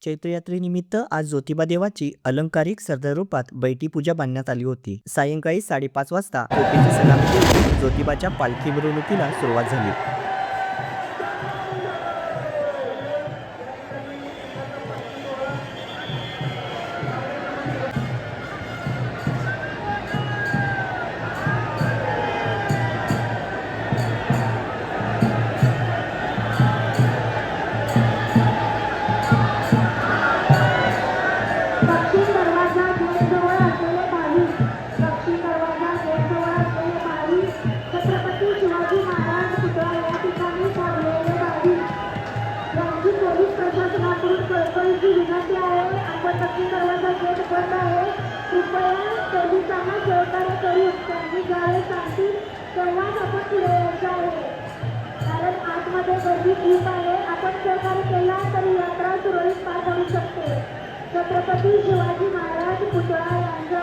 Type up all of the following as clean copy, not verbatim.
चैत्र यात्रेनिमित्त आज ज्योतिबा देवाची अलंकारिक सरदार रूपात बैठी पूजा बांधण्यात आली होती। सायंकाळी 5:30 वाजता कोटीची सलामी देऊन ज्योतिबाच्या पालखी मिरवणुकीला सुरुवात झाली। दक्षिण दरवाजा गेटजवळ असलेले भाविक दक्षिण दरवाजा गेटजवळ असलेले भाविक छत्रपती शिवाजी महाराज पुतळा या ठिकाणी थांबलेले भाविक यांची पोलीस प्रशासनाकडून कळकळीची विनंती आहे। आपण दक्षिण दरवाजा गेट बंद आहे, कृपया पोलिसांना सहकार्य करून त्यांनी ज्यावेळेस सांगतील तेव्हाच आपण पुढे यायचं आहे, कारण आतमध्ये गर्दी खूप आहे। आपण सहकार्य केला तरी यात्रा सुरळीत पार पडू शकते। छत्रपती शिवाजी महाराज पुतळा यांचा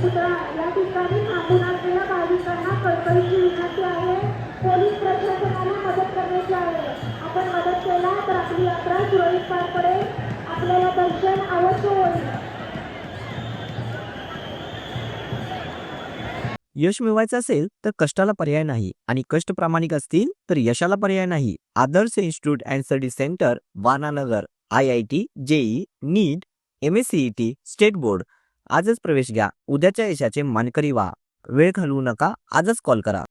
पुतळा या ठिकाणी थांबून असलेल्या भाविकांना कळकळीची विनंती आहे, पोलीस प्रशासनाला मदत करण्याची आहे। आपण मदत केला तर आपली यात्रा सुरळीत पार पडेल, आपल्याला दर्शन अवश्य होईल। यश मिळवायचं असेल तर कष्टाला पर्याय नाही आणि कष्ट प्रामाणिक असतील तर यशाला पर्याय नाही। Adarsh institute and study centre, Vananagar, IIT, JEE, NEET, MSCET, state board. आजच प्रवेश घ्या, उद्याच्या यशाचे मानकरी व्हा। वेळ घालवू नका, आजच कॉल करा।